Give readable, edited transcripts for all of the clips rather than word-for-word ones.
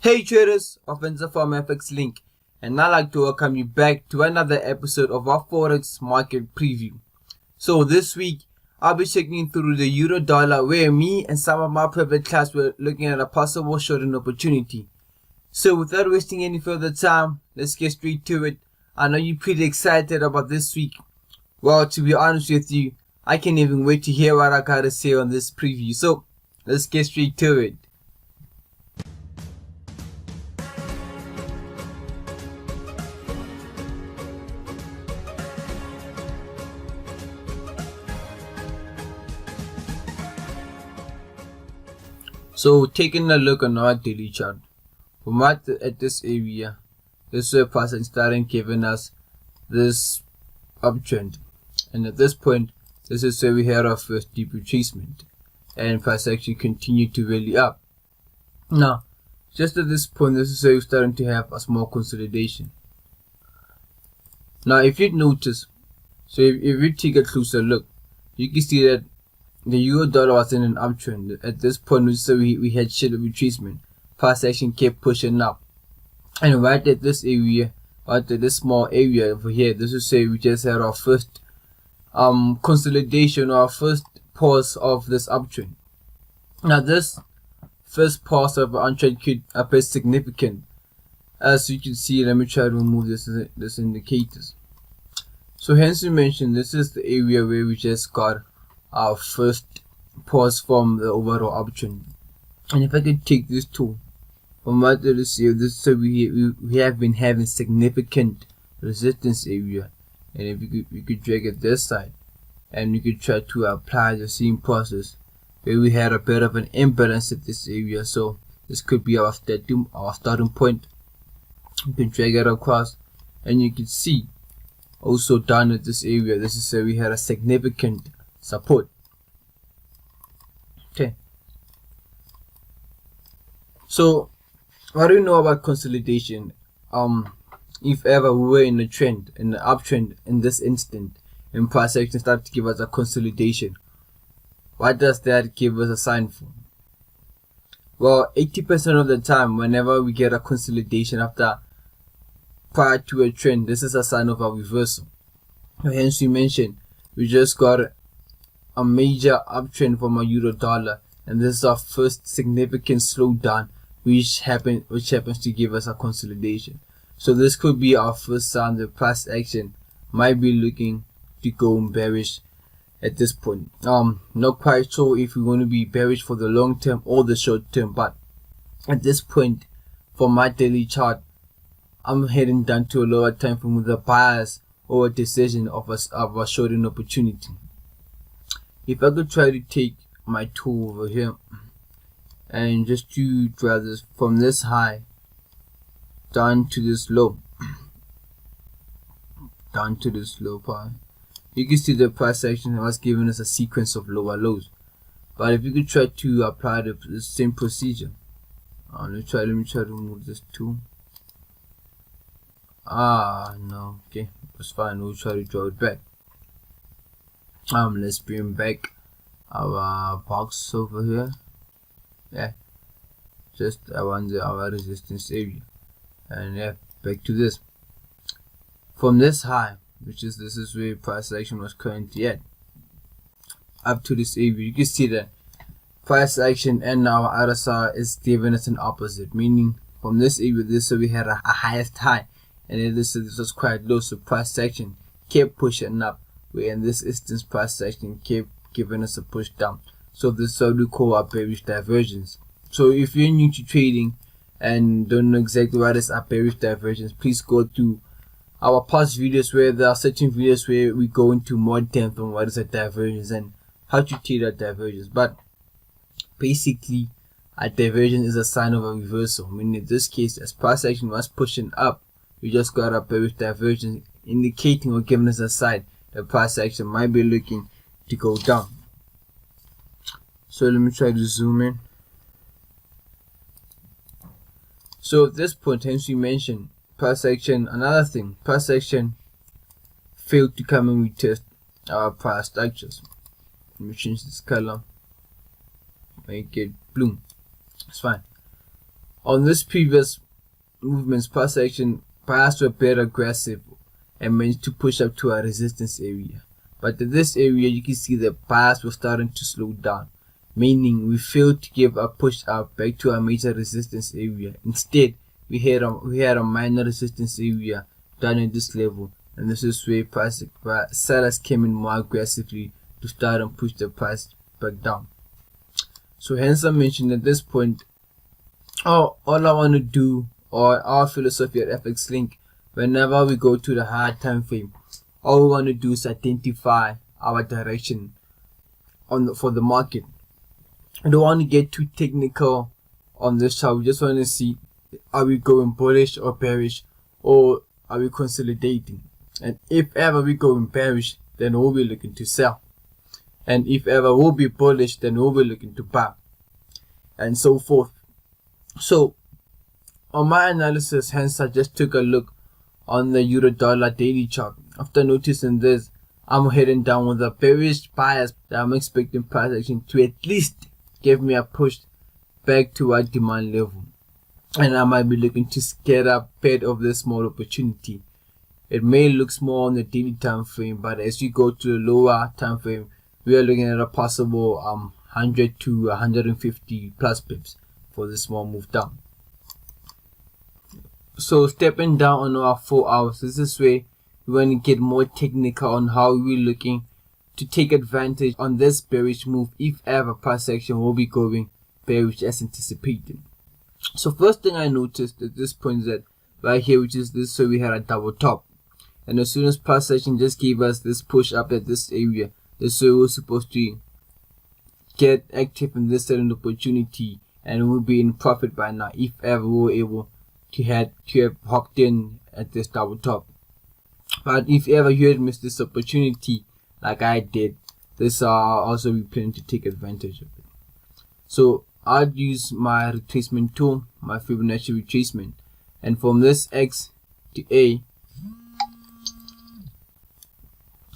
Hey traders of FX Link, and I'd like to welcome you back to another episode of our Forex market preview. So this week, I'll be checking through the euro dollar where me and some of my private class were looking at a possible shorting opportunity. So without wasting any further time, let's get straight to it. I know you're pretty excited about this week. Well, to be honest with you, I can't even wait to hear what I gotta say on this preview. So let's get straight to it. So taking a look on our daily chart, from at this area, this is price starting giving us this uptrend, and at this point, this is where we had our first deep retracement, and price actually continued to rally up. Now, just at this point, this is where we're starting to have a small consolidation. Now, if you notice, so if you take a closer look, you can see that the euro dollar was in an uptrend. At this point, we had shallow retracement. Price action kept pushing up, and right at this area, right at this small area over here, this is say we just had our first consolidation, or our first pause of this uptrend. Now, this first pause of an uptrend could appear significant, as you can see. Let me try to remove this indicators. So hence we mentioned this is the area where we just got our first pause from the overall uptrend. And if I could take this tool from right to this area, this so we have been having significant resistance area, and if we could drag it this side, and we could try to apply the same process where we had a bit of an imbalance at this area. So this could be our starting point. You can drag it across, and you can see also down at this area, this is where we had a significant support. Okay, so what do we know about consolidation? If ever we were in a trend, in the uptrend in this instant, and price action started to give us a consolidation, what does that give us a sign for? Well, 80% of the time, whenever we get a consolidation prior to a trend, this is a sign of a reversal. Hence we mentioned we just got a major uptrend from a euro dollar, and this is our first significant slowdown, which happens to give us a consolidation. So this could be our first sign that price action might be looking to go bearish at this point. Not quite sure if we're going to be bearish for the long term or the short term, but at this point, for my daily chart, I'm heading down to a lower time frame with a bias or a decision of a shorting opportunity. If I could try to take my tool over here and just to draw this from this high down to this low, part, you can see the price action was giving us a sequence of lower lows. But if you could try to apply the same procedure, let me try to remove this tool. No, okay, that's fine. We'll try to draw it back. Let's bring back our box over here. Yeah, just around our resistance area, and yeah, back to this. From this high, this is where price action was currently at, up to this area, you can see that price action and our RSI is giving us an opposite, meaning from this area, we had a highest high, and then this was quite low, so price action kept pushing up, where in this instance price action kept giving us a push down. So this is what we call our bearish divergence. So if you're new to trading and don't know exactly what is a bearish divergence, please go to our past videos, where there are certain videos where we go into more depth on what is a divergence and how to trade a divergence. But basically, a divergence is a sign of a reversal, meaning in this case, as price action was pushing up, we just got a bearish divergence, indicating or giving us a sign the price action might be looking to go down. So let me try to zoom in. So at this point, hence we mentioned price action. Another thing, price action failed to come and retest our price structures. Let me change this color, make it blue. It's fine. On this previous movement's price action, buyers were better aggressive and managed to push up to a resistance area. But in this area, you can see that buyers were starting to slow down, meaning we failed to give a push up back to a major resistance area. Instead, we had a minor resistance area down at this level, and this is where sellers came in more aggressively to start and push the price back down. So hence I mentioned at this point, all I want to do, or our philosophy at FX Link, whenever we go to the higher time frame, all we want to do is identify our direction for the market. I don't want to get too technical on this chart. We just want to see, are we going bullish or bearish, or are we consolidating? And if ever we going bearish, then we'll be looking to sell. And if ever we'll be bullish, then we'll be looking to buy, and so forth. So on my analysis, hence I just took a look on the euro dollar daily chart. After noticing this, I'm heading down with a bearish bias that I'm expecting price action to at least give me a push back to our demand level, and I might be looking to get a bit of this small opportunity. It may look small on the daily time frame, but as you go to the lower time frame, we are looking at a possible 100 to 150 plus pips for this small move down. So stepping down on our 4 hours, this is where we want to get more technical on how we're looking to take advantage on this bearish move if ever price action will be going bearish as anticipated. So first thing I noticed at this point is that right here, which is this, so we had a double top, and as soon as price action just gave us this push up at this area, this way we're supposed to get active in this selling opportunity, and we'll be in profit by now if ever we were able to have hopped in at this double top. But if ever you had missed this opportunity like I did, this also be planning to take advantage of it. So I'd use my retracement tool, my Fibonacci retracement, and from this X to A,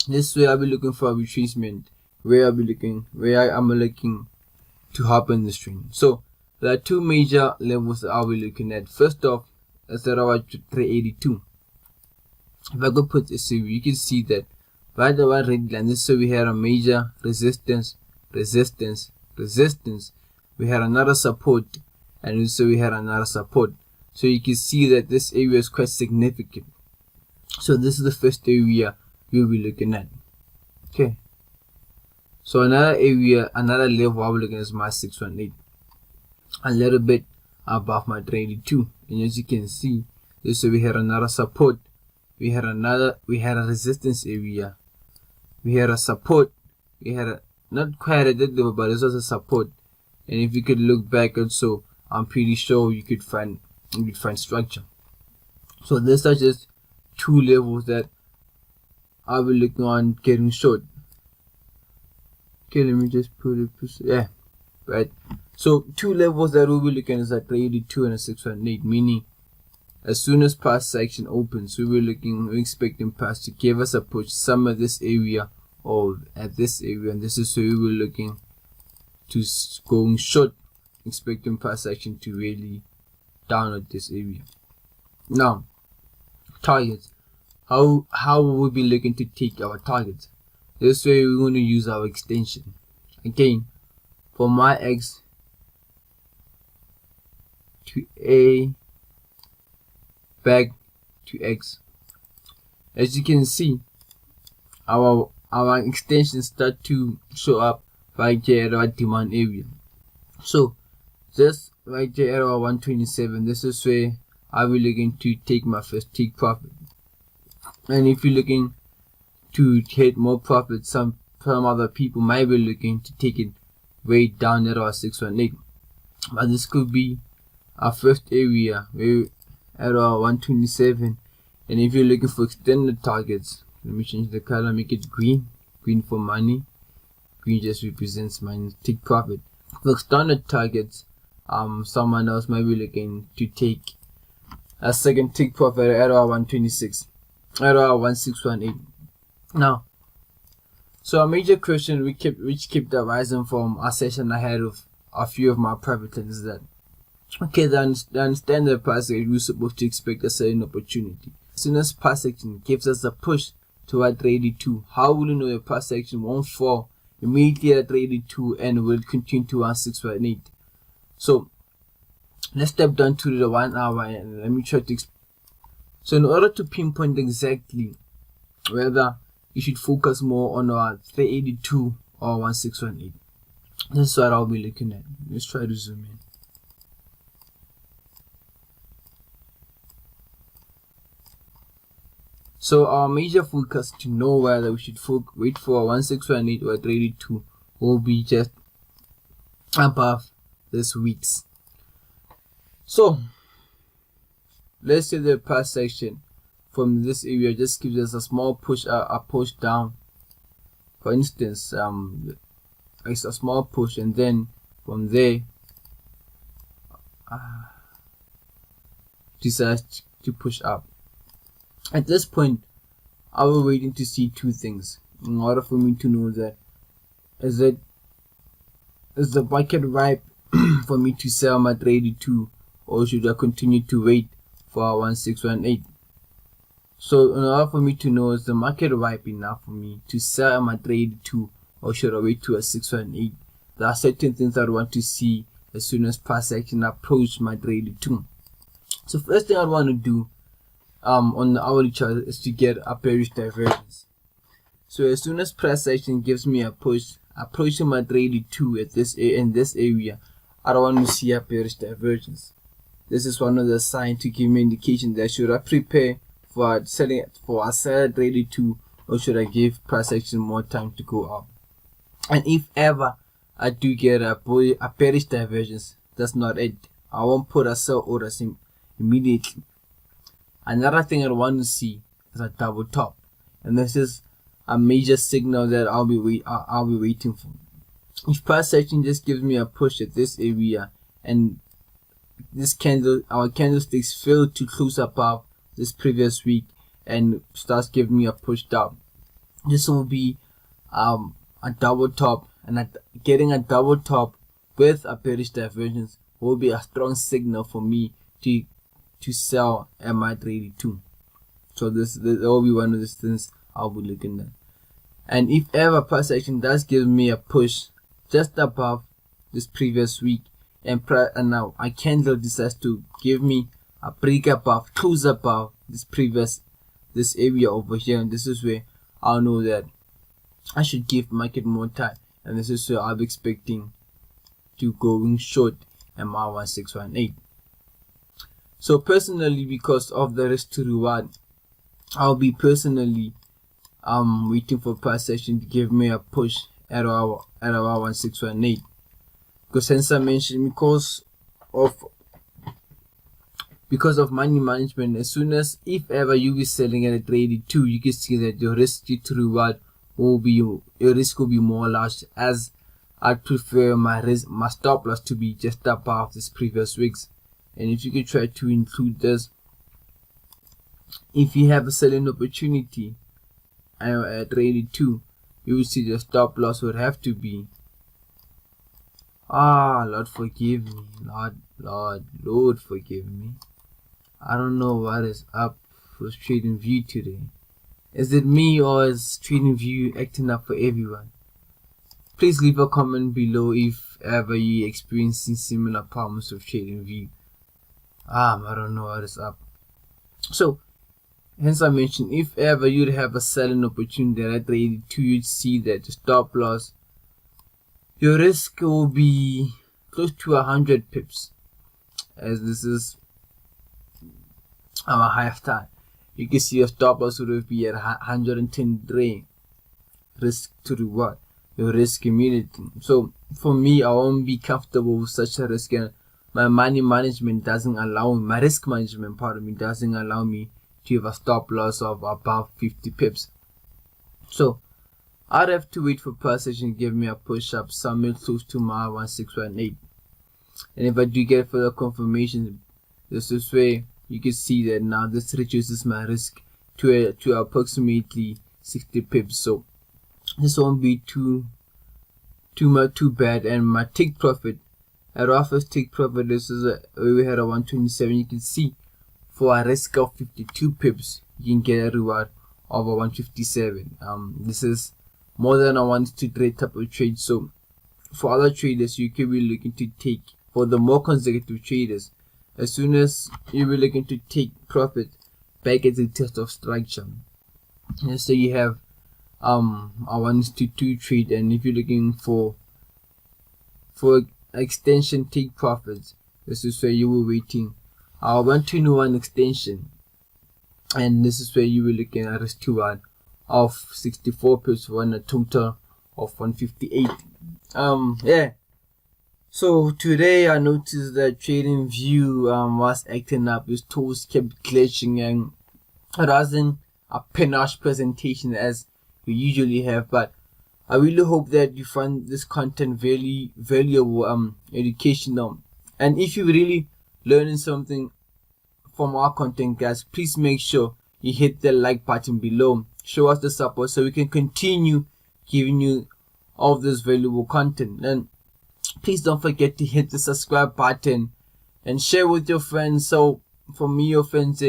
this way I'll be looking for a retracement where I'm looking to hop in this trend. So there are two major levels that I'll be looking at. First off, is at our 382. If I go put this here, you can see that right our red line, this so we had a major resistance, resistance, resistance. We had another support, and so we had another support. So you can see that this area is quite significant. So this is the first area we'll be looking at. Okay. So another area, another level I'll be looking at is my 618. A little bit above my 382. And as you can see, this so we had another support. We had a resistance area. We had a support. We had not quite at that level, but this was a support. And if you could look back also, I'm pretty sure you could find structure. So these are just two levels that I'll be looking on getting short. Okay, let me just put it, yeah, right. So two levels that we'll be looking at is at 382 and a 618, meaning as soon as price action opens, we're expecting price to give us a push somewhere this area or at this area, and this is where we were looking to going short, expecting price action to really down at this area. Now, targets. How will we be looking to take our targets? This way we're going to use our extension. Again, for my X to A back to X. As you can see, our extensions start to show up right here at our demand area. So just right here at our 127, this is where I'll be looking to take my first take profit. And if you're looking to get more profit, some other people might be looking to take it way down at our 618. But this could be our first area where at our 127. And if you're looking for extended targets, let me change the color, make it green. Green for money. Green just represents money, take profit. For extended targets, someone else might be looking to take a second take profit at our 126, at our 1618. Now, so a major question which kept arising from our session ahead of a few of my private is that Okay, then I understand the price action, we're supposed to expect a selling opportunity. As soon as price action gives us a push toward 82, how will you know the price action won't fall immediately at 82 and will continue to 1618? So let's step down to the 1 hour and let me try to so in order to pinpoint exactly whether you should focus more on 382 or 1618, this is what I'll be looking at. Let's try to zoom in. So our major focus to know whether we should wait for 1618 or 382 will be just above this week's. So let's say the price section from this area just gives us a small push, a push down. For instance, it's a small push, and then from there decides to push up. At this point, I was waiting to see two things in order for me to know that is the market ripe for me to sell my 382, or should I continue to wait for 1618? So in order for me to know is the market ripe enough for me to sell my 382, or should I wait to a 618? There are certain things I want to see as soon as price action approach my 382. So first thing I want to do on the hourly chart is to get a bearish divergence. So as soon as price action gives me a push approaching my 382 at in this area, I don't want to see a bearish divergence. This is one of the signs to give me indication that should I prepare for selling for a sell at 382, or should I give price action more time to go up. And if ever I do get a bearish divergence, that's not it. I won't put a sell order immediately. Another thing I want to see is a double top, and this is a major signal that I'll be waiting for. If price action just gives me a push at this area, and this our candlesticks fail to close above this previous week and starts giving me a push down, this will be a double top, and getting a double top with a bearish divergence will be a strong signal for me to sell MI382. So this will be one of the things I'll be looking at. And if ever price action does give me a push just above this previous week, and now a candle decides to give me a break above, close above this area over here, and this is where I'll know that I should give market more time, and this is where I'll be expecting to going short MR1618. So personally, because of the risk to reward, I'll be personally waiting for price action to give me a push at our 1618. Because since I mentioned, because of money management, as soon as if ever you be selling at a 382, you can see that your risk to reward will be more large, as I prefer my stop loss to be just above this previous week's. And if you could try to include this, if you have a selling opportunity at 382, you will see the stop loss would have to be, Lord forgive me, Lord forgive me. I don't know what is up for TradingView today. Is it me, or is TradingView acting up for everyone? Please leave a comment below if ever you experiencing similar problems with TradingView. I don't know what is up. So hence I mentioned, if ever you'd have a selling opportunity at 382, you'd see that the stop loss, your risk will be close to 100 pips, as this is our half time. You can see your stop loss would be at 110 risk to reward, your risk immediately. So for me, I won't be comfortable with such a risk, and my money management doesn't allow me, my risk management part of me doesn't allow me to have a stop loss of above 50 pips. So I'd have to wait for price action to give me a push up somewhere close to my 1618. And if I do get further confirmation, this is where you can see that now this reduces my risk to approximately 60 pips. So this won't be too bad, and my take profit At our first take profit, this is where we had a 127. You can see for a risk of 52 pips, you can get a reward of a 157. This is more than a 1-to-3 type of trade. So for other traders, you can be looking to take, for the more consecutive traders, as soon as you will looking to take profit back at the test of structure. And so you have a 1-to-2 trade, and if you're looking for extension take profits, this is where you were waiting our 1-to-1 extension, and this is where you were looking at risk to one of 64 pips for a total of 158. Yeah. So today I noticed that Trading View was acting up. His toes kept glitching, and it wasn't a panache presentation as we usually have. But I really hope that you find this content very valuable, educational, and if you're really learning something from our content, guys, please make sure you hit the like button below. Show us the support so we can continue giving you all of this valuable content. And please don't forget to hit the subscribe button and share with your friends. So for me, your friends,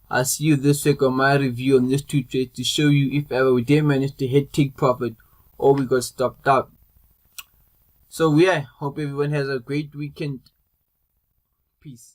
I'll see you this week on my review on this 2 trades to show you if ever we did manage to hit take profit or we got stopped out. So yeah, hope everyone has a great weekend. Peace.